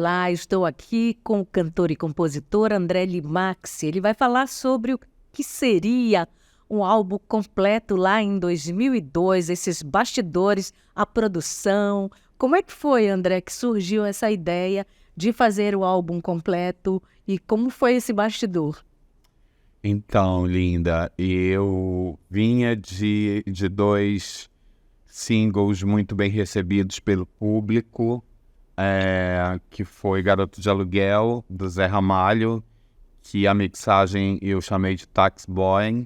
Olá, estou aqui com o cantor e compositor André Limax. Ele vai falar sobre o que seria um álbum completo lá em 2002, esses bastidores, a produção. Como é que foi, André, que surgiu essa ideia de fazer o álbum completo e como foi esse bastidor? Então, linda, eu vinha de dois singles muito bem recebidos pelo público, que foi Garoto de Aluguel, do Zé Ramalho, que a mixagem eu chamei de Tax Boy,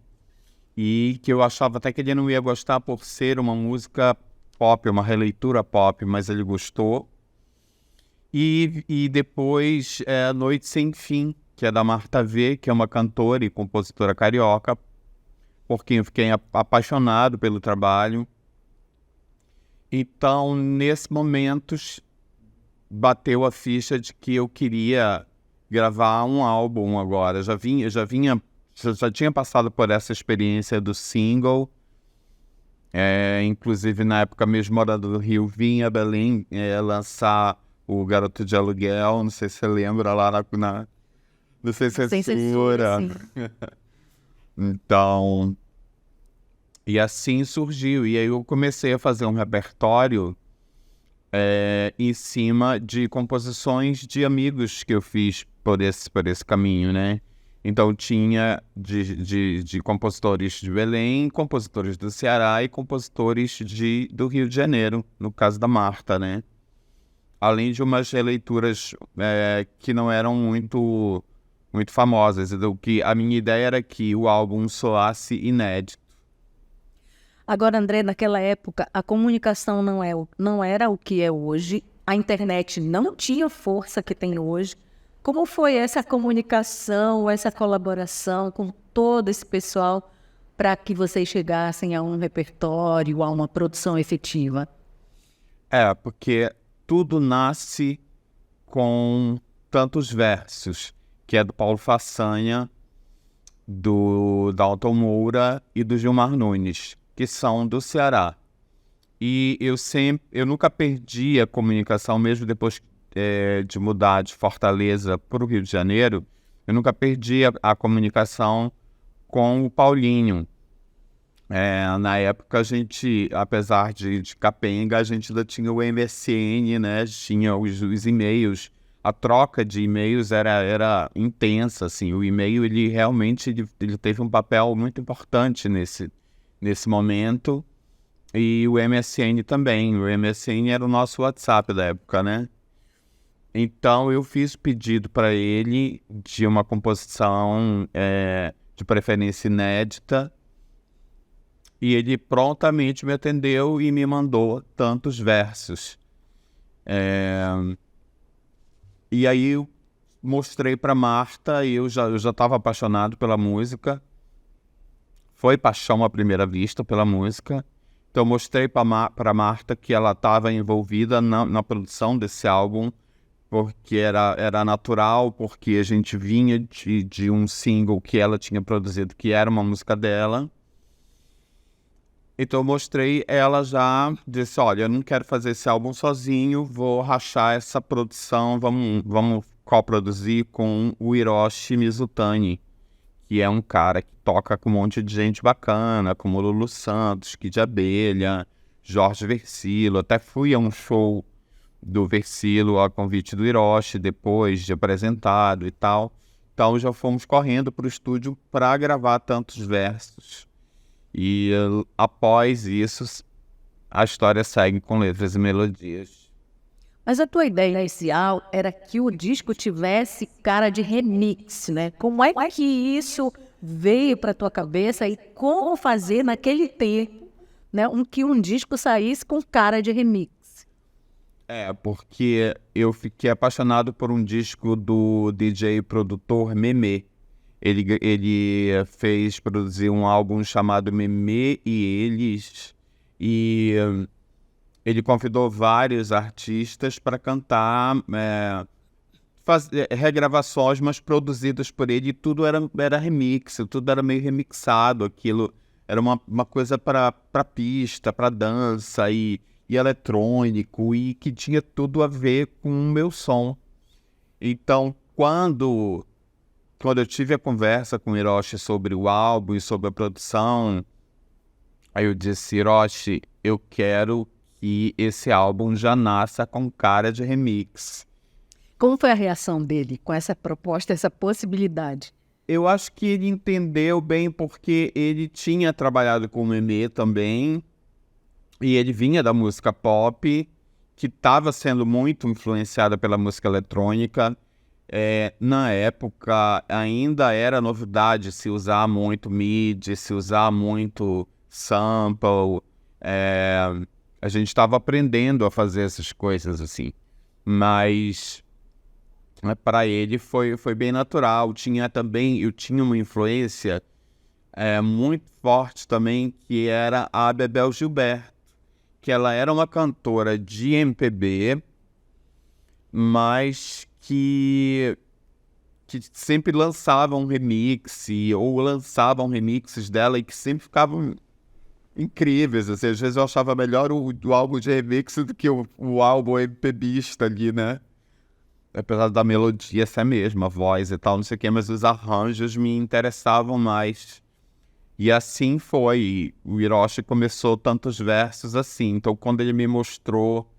e que eu achava até que ele não ia gostar por ser uma música pop, uma releitura pop, mas ele gostou. E depois Noite Sem Fim, que é da Marta V, que é uma cantora e compositora carioca, por quem eu fiquei apaixonado pelo trabalho. Então, nesse momento, bateu a ficha de que eu queria gravar um álbum agora. Já tinha passado por essa experiência do single. Inclusive, na época mesmo, morando no Rio, vim a Belém lançar o Garoto de Aluguel. Não sei se você lembra lá não sei se é Sem censura, censura. sim. Então, e assim surgiu. E aí eu comecei a fazer um repertório em cima de composições de amigos que eu fiz por esse caminho, né? Então tinha de compositores de Belém, compositores do Ceará e compositores do Rio de Janeiro, no caso da Marta, né? Além de umas releituras que não eram muito famosas. Então, a minha ideia era que o álbum soasse inédito. Agora, André, naquela época, a comunicação não era o que é hoje, a internet não tinha força que tem hoje. Como foi essa comunicação, essa colaboração com todo esse pessoal para que vocês chegassem a um repertório, a uma produção efetiva? Porque tudo nasce com tantos versos, que é do Paulo Façanha, do Dalton Moura e do Gilmar Nunes, que são do Ceará. E eu nunca perdi a comunicação, mesmo depois de mudar de Fortaleza para o Rio de Janeiro, eu nunca perdi a comunicação com o Paulinho. Na época a gente, apesar de capenga, a gente ainda tinha o MSN, né? Tinha os e-mails. A troca de e-mails era intensa, assim. O e-mail, ele realmente ele teve um papel muito importante nesse momento. E o MSN também. O MSN era o nosso WhatsApp da época, né? Então eu fiz pedido para ele de uma composição de preferência inédita. E ele prontamente me atendeu e me mandou tantos versos. E aí eu mostrei para Marta, e eu já estava apaixonado pela música. Foi paixão à primeira vista pela música. Então eu mostrei para Marta que ela estava envolvida na produção desse álbum, porque era natural, porque a gente vinha de um single que ela tinha produzido, que era uma música dela. Então eu mostrei, ela já disse, olha, eu não quero fazer esse álbum sozinho, vou rachar essa produção, vamos coproduzir com o Hiroshi Mizutani, que é um cara que toca com um monte de gente bacana, como Lulu Santos, Kid Abelha, Jorge Versilo. Até fui a um show do Versilo a convite do Hiroshi, depois de apresentado e tal. Então já fomos correndo para o estúdio para gravar tantos versos. E após isso, a história segue com letras e melodias. Mas a tua ideia inicial era que o disco tivesse cara de remix, né? Como é que isso veio para tua cabeça e como fazer naquele tempo, né, que um disco saísse com cara de remix? Porque eu fiquei apaixonado por um disco do DJ e produtor Memê. Ele produziu um álbum chamado Memê e Eles, e ele convidou vários artistas para cantar, fazer regravações, mas produzidas por ele, e tudo era remix, tudo era meio remixado. Aquilo era uma coisa para pista, para dança e eletrônico, e que tinha tudo a ver com o meu som. Então, quando eu tive a conversa com o Hiroshi sobre o álbum e sobre a produção, aí eu disse, Hiroshi, eu quero que esse álbum já nasça com cara de remix. Como foi a reação dele com essa proposta, essa possibilidade? Eu acho que ele entendeu bem porque ele tinha trabalhado com o Memê também, e ele vinha da música pop, que estava sendo muito influenciada pela música eletrônica. Na época, ainda era novidade se usar muito MIDI, se usar muito sample. A gente estava aprendendo a fazer essas coisas assim. Mas para ele foi bem natural. Eu tinha uma influência muito forte também, que era a Bebel Gilberto, que ela era uma cantora de MPB, mas que sempre lançavam ou lançavam remixes dela e que sempre ficavam incríveis. Assim, às vezes eu achava melhor o álbum de remix do que o álbum MPBista ali, né? Apesar da melodia ser a mesma, a voz e tal, não sei o quê, mas os arranjos me interessavam mais. E assim foi. O Hiroshi começou tantos versos assim. Então, quando ele me mostrou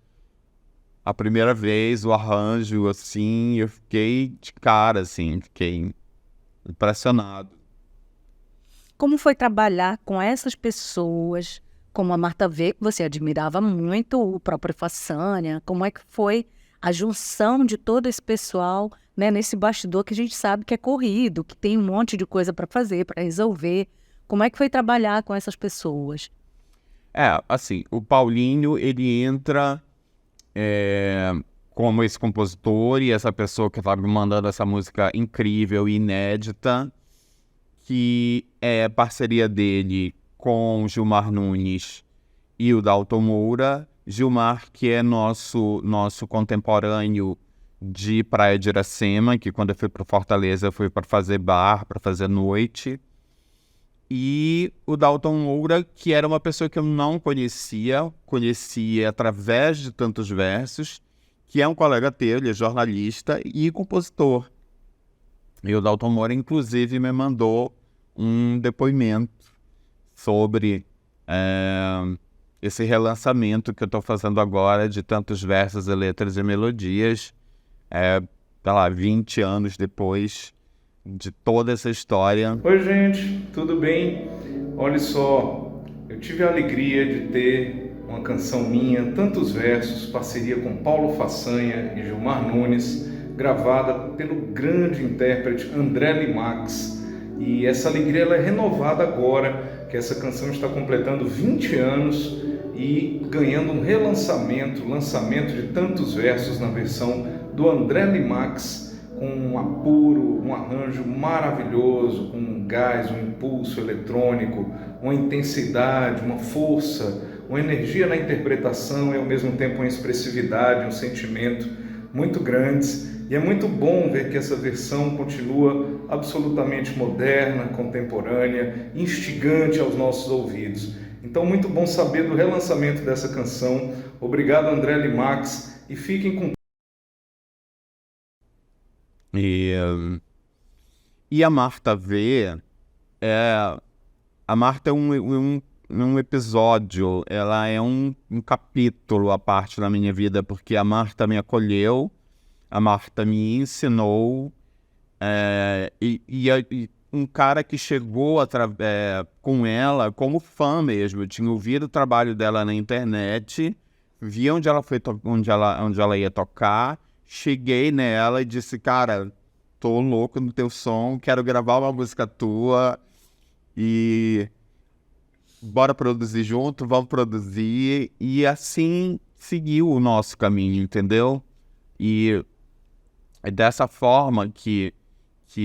a primeira vez o arranjo, assim, eu fiquei de cara, assim, fiquei impressionado. Como foi trabalhar com essas pessoas, como a Marta V, que você admirava muito, o próprio Façanha? Como é que foi a junção de todo esse pessoal, né, nesse bastidor que a gente sabe que é corrido, que tem um monte de coisa para fazer, para resolver? Como é que foi trabalhar com essas pessoas? Assim, o Paulinho, ele entra como esse compositor e essa pessoa que tá me mandando essa música incrível e inédita, que é parceria dele com Gilmar Nunes e o Dalton Moura. Gilmar, que é nosso contemporâneo de Praia de Iracema, que quando eu fui para Fortaleza eu fui para fazer bar, para fazer noite. E o Dalton Moura, que era uma pessoa que eu não conhecia através de tantos versos, que é um colega teu, ele é jornalista e compositor. E o Dalton Moura, inclusive, me mandou um depoimento sobre esse relançamento que eu estou fazendo agora de tantos versos e letras e melodias, sei lá, 20 anos depois de toda essa história. Oi, gente, tudo bem? Olha só, eu tive a alegria de ter uma canção minha, tantos versos, parceria com Paulo Façanha e Gilmar Nunes, gravada pelo grande intérprete André Limax. E essa alegria ela é renovada agora, que essa canção está completando 20 anos e ganhando um lançamento de tantos versos na versão do André Limax, com um apuro, um arranjo maravilhoso, com um gás, um impulso eletrônico, uma intensidade, uma força, uma energia na interpretação e ao mesmo tempo uma expressividade, um sentimento muito grandes. E é muito bom ver que essa versão continua absolutamente moderna, contemporânea, instigante aos nossos ouvidos. Então, muito bom saber do relançamento dessa canção. Obrigado, André Limax, e fiquem com E a Marta V, a Marta é um episódio, ela é um capítulo à parte da minha vida, porque a Marta me acolheu, a Marta me ensinou, e um cara que chegou com ela como fã mesmo. Eu tinha ouvido o trabalho dela na internet, vi onde ela ia tocar, cheguei nela e disse, cara, tô louco no teu som, quero gravar uma música tua e bora produzir junto, vamos produzir. E assim seguiu o nosso caminho, entendeu? E é dessa forma que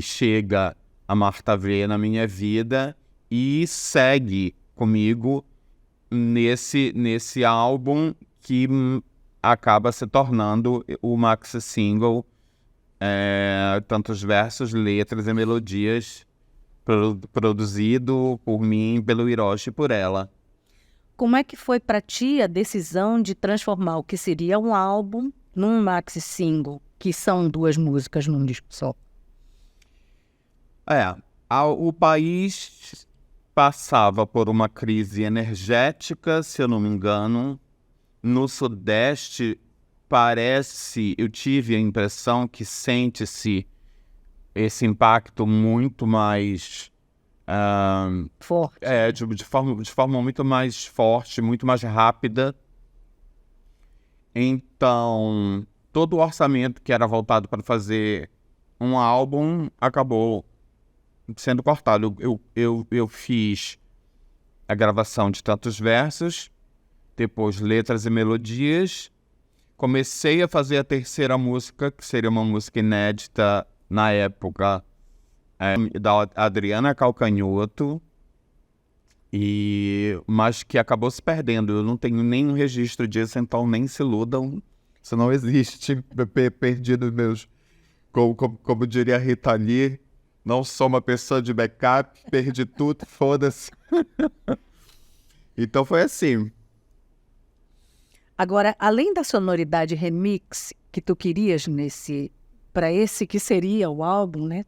chega a Marta V na minha vida e segue comigo nesse álbum que acaba se tornando o maxi single, tantos versos, letras e melodias, produzido por mim, pelo Hiroshi e por ela. Como é que foi para ti a decisão de transformar o que seria um álbum num maxi single, que são 2 músicas num disco só? O país passava por uma crise energética, se eu não me engano. No Sudeste, eu tive a impressão que sente-se esse impacto muito mais... Forte. de forma muito mais forte, muito mais rápida. Então, todo o orçamento que era voltado para fazer um álbum acabou sendo cortado. Eu fiz a gravação de Tantos Versos, depois letras e melodias. Comecei a fazer a terceira música, que seria uma música inédita na época, da Adriana Calcanhoto, mas que acabou se perdendo. Eu não tenho nenhum registro disso, então nem se iludam. Isso não existe. Perdido meus... Como diria a Rita Lee, não sou uma pessoa de backup, perdi tudo, foda-se. Então foi assim. Agora, além da sonoridade remix que tu querias para esse que seria o álbum, né?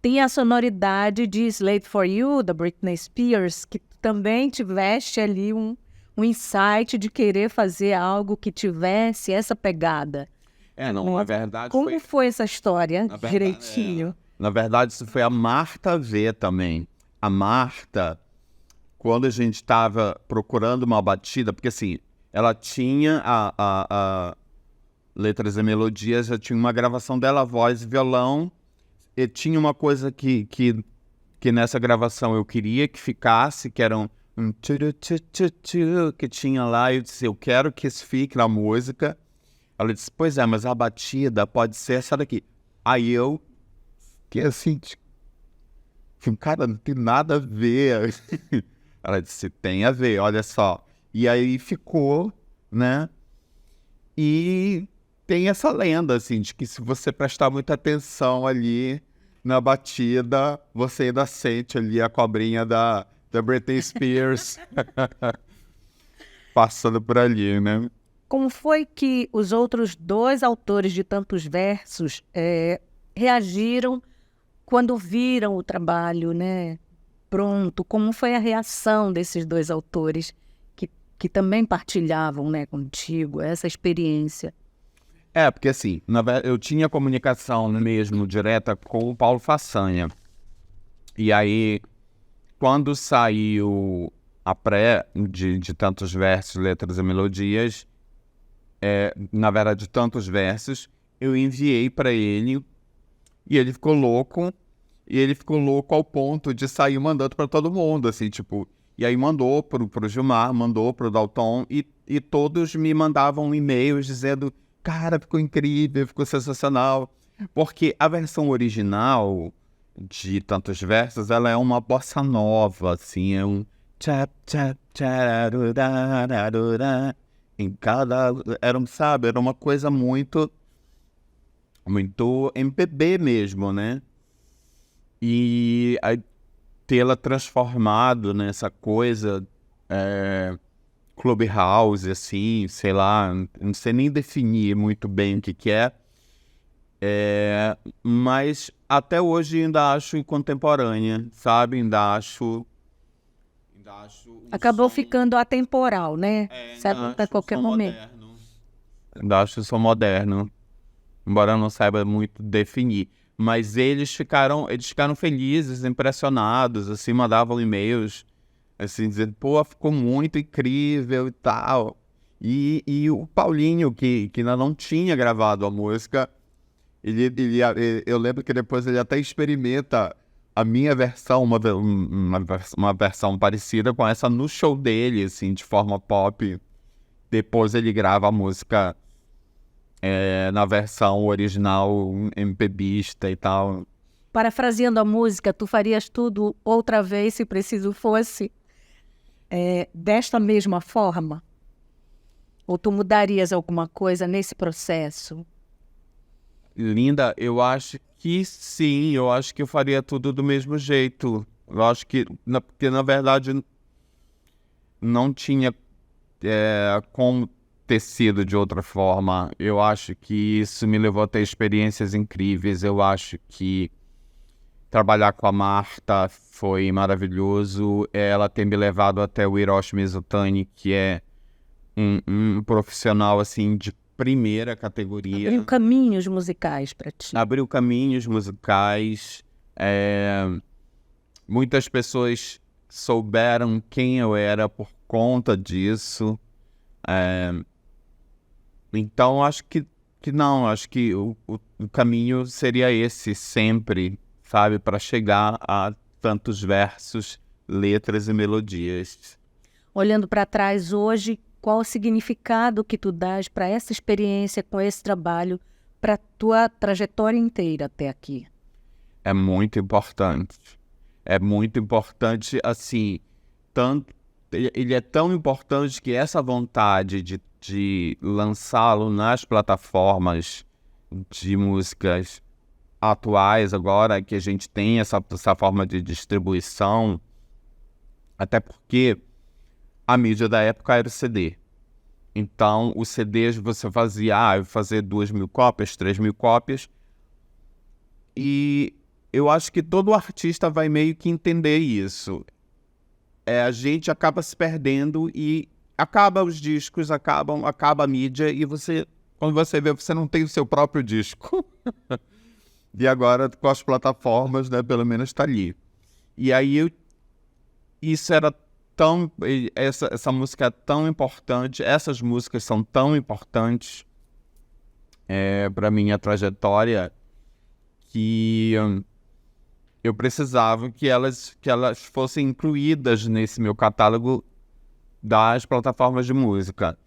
Tem a sonoridade de Slave for You, da Britney Spears, que também tiveste ali um insight de querer fazer algo que tivesse essa pegada. Na verdade... Como foi essa história, direitinho? Na verdade, isso foi a Marta ver também. A Marta, quando a gente estava procurando uma batida, porque assim, ela tinha a letras e melodias, já tinha uma gravação dela, voz e violão, e tinha uma coisa que nessa gravação eu queria que ficasse, que era um que tinha lá, e eu disse, eu quero que isso fique na música. Ela disse, pois é, mas a batida pode ser essa daqui. Aí eu, que assim, cara, não tem nada a ver. Ela disse, tem a ver, olha só. E aí ficou, né? E tem essa lenda, assim, de que se você prestar muita atenção ali na batida, você ainda sente ali a cobrinha da Britney Spears passando por ali, né? Como foi que os outros 2 autores de Tantos Versos reagiram quando viram o trabalho, né, pronto? Como foi a reação desses 2 autores que também partilhavam, né, contigo essa experiência? Porque assim, eu tinha comunicação mesmo direta com o Paulo Façanha. E aí, quando saiu a pré de Tantos Versos, Letras e Melodias, na verdade, Tantos Versos, eu enviei para ele e ele ficou louco. E ele ficou louco ao ponto de sair mandando para todo mundo, assim, tipo... E aí mandou pro Gilmar, mandou pro Dalton, e todos me mandavam e-mails dizendo, cara, ficou incrível, ficou sensacional. Porque a versão original de Tantos Versos, ela é uma bossa nova, assim, é um... Em cada... sabe, era uma coisa muito MPB mesmo, né? E aí, tê-la transformado nessa coisa Clubhouse, assim, sei lá, não sei nem definir muito bem o que é, mas até hoje ainda acho contemporânea, sabe? Ainda acho Acabou ficando atemporal, né? Serve a qualquer momento. Moderno. Ainda acho o som moderno, embora eu não saiba muito definir. Mas eles ficaram felizes, impressionados, assim, mandavam e-mails, assim, dizendo, pô, ficou muito incrível e tal. E o Paulinho, que ainda não tinha gravado a música, eu lembro que depois ele até experimenta a minha versão, uma versão parecida com essa no show dele, assim, de forma pop. Depois ele grava a música na versão original MPBista e tal. Parafraseando a música, tu farias tudo outra vez se preciso fosse desta mesma forma? Ou tu mudarias alguma coisa nesse processo? Linda, eu acho que sim, eu acho que eu faria tudo do mesmo jeito. Eu acho que, porque na verdade não tinha como ter sido de outra forma. Eu acho que isso me levou a ter experiências incríveis. Eu acho que trabalhar com a Marta foi maravilhoso. Ela tem me levado até o Hiroshi Mizutani, que é um profissional assim de primeira categoria. Abriu caminhos musicais para ti. Abriu caminhos musicais. Muitas pessoas souberam quem eu era por conta disso. Então, acho que não. Acho que o caminho seria esse sempre, sabe? Para chegar a tantos versos, letras e melodias. Olhando para trás hoje, qual o significado que tu dás para essa experiência, com esse trabalho, para tua trajetória inteira até aqui? É muito importante. É muito importante, assim, ele é tão importante que essa vontade de lançá-lo nas plataformas de músicas atuais agora, que a gente tem essa forma de distribuição, até porque a mídia da época era o CD. Então, os CDs você fazia, eu fazer 2.000 cópias, 3.000 cópias, e eu acho que todo artista vai meio que entender isso. A gente acaba se perdendo e acaba os discos, acaba a mídia, e quando você vê, você não tem o seu próprio disco. E agora, com as plataformas, né, pelo menos está ali. E aí, isso era essa música é tão importante, essas músicas são tão importantes para minha trajetória, que eu precisava que elas fossem incluídas nesse meu catálogo das plataformas de música.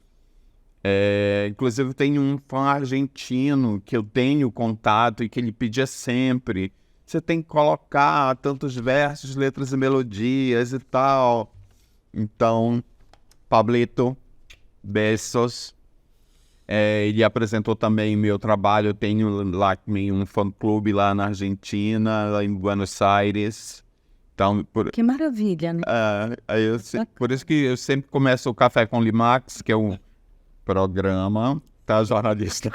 Inclusive, tem um fã argentino que eu tenho contato e que ele pedia sempre: você tem que colocar tantos versos, letras e melodias e tal. Então, Pablito, beijos. Ele apresentou também meu trabalho. Eu tenho lá um fã-clube lá na Argentina, lá em Buenos Aires. Então, Que maravilha, né? por isso que eu sempre começo o Café com Limax, que é um programa, tá, jornalista,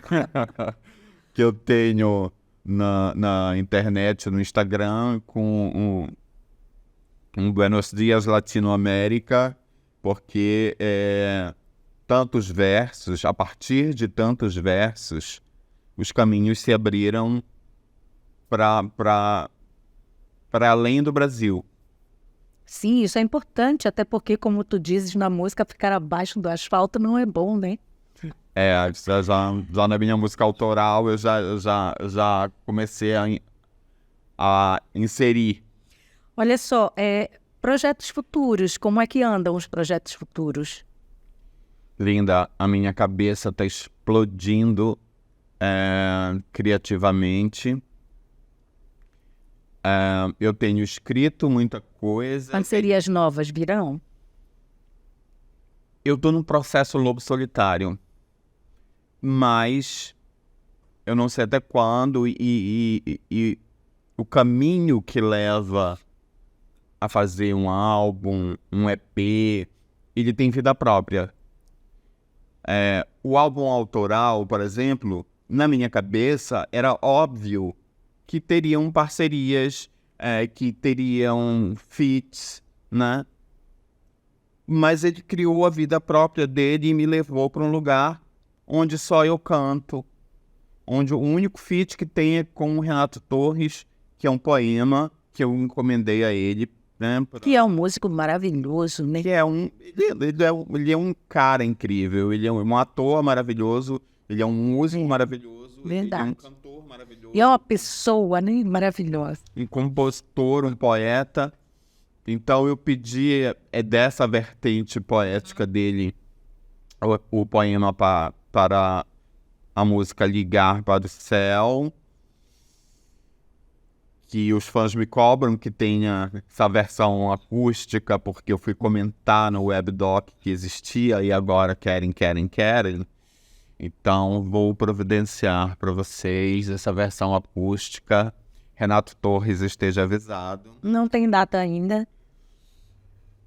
que eu tenho na internet, no Instagram, com um Buenos Dias Latinoamérica, porque tantos versos, a partir de tantos versos, os caminhos se abriram para além do Brasil. Sim, isso é importante, até porque, como tu dizes, na música, ficar abaixo do asfalto não é bom, né? Já na minha música autoral, eu já comecei a inserir. Olha só, projetos futuros, como é que andam os projetos futuros? Linda, a minha cabeça está explodindo criativamente. Eu tenho escrito muita coisa. Parcerias novas virão? Eu estou num processo lobo solitário, mas eu não sei até quando, e o caminho que leva a fazer um álbum, um EP, ele tem vida própria. O álbum autoral, por exemplo, na minha cabeça era óbvio que teriam parcerias, que teriam feats, né? Mas ele criou a vida própria dele e me levou para um lugar onde só eu canto, onde o único feat que tem é com o Renato Torres, que é um poema que eu encomendei a ele, né? Que é um músico maravilhoso, né? Ele é um cara incrível, ele é um ator maravilhoso, ele é um músico maravilhoso, Verdade. ele é um cantor maravilhoso. E é uma pessoa, né? Maravilhosa. Um compositor, um poeta. Então eu pedi dessa vertente poética dele o poema para a música Ligar para o Céu, que os fãs me cobram que tenha essa versão acústica, porque eu fui comentar no webdoc que existia e agora querem. Então vou providenciar para vocês essa versão acústica. Renato Torres, esteja avisado. Não tem data ainda.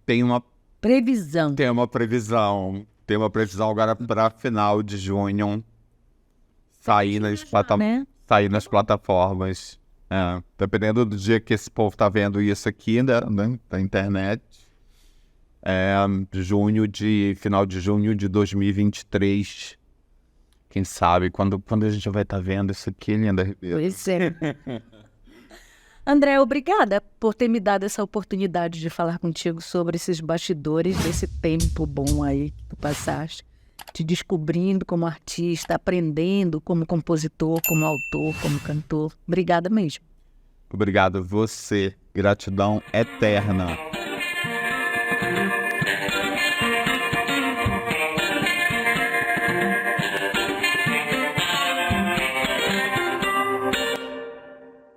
Tem uma Previsão. previsão. Tem uma previsão agora para final de junho sair sair nas plataformas. Dependendo do dia que esse povo tá vendo isso aqui, né, da internet. Final de junho de 2023. Quem sabe, quando a gente vai estar vendo isso aqui, Linda Ribeiro? Pois é. André, obrigada por ter me dado essa oportunidade de falar contigo sobre esses bastidores desse tempo bom aí que tu passaste, te descobrindo como artista, aprendendo como compositor, como autor, como cantor. Obrigada mesmo. Obrigado você. Gratidão eterna.